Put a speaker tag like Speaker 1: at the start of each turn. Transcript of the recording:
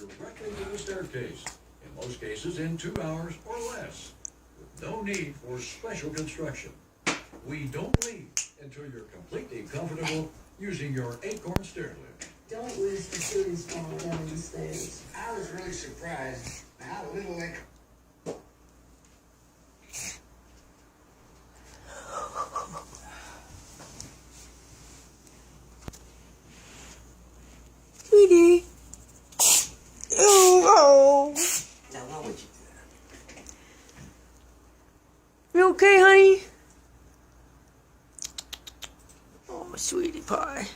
Speaker 1: directly to the staircase, in most cases in 2 hours or less, with no need for special construction. We don't leave until you're completely comfortable using your Acorn stair lift.
Speaker 2: Don't lose the students falling down the stairs.
Speaker 3: I was really surprised how little they...
Speaker 4: Weenie. Oh.
Speaker 3: Now, why would you do that?
Speaker 4: You okay, honey? Oh, my sweetie pie.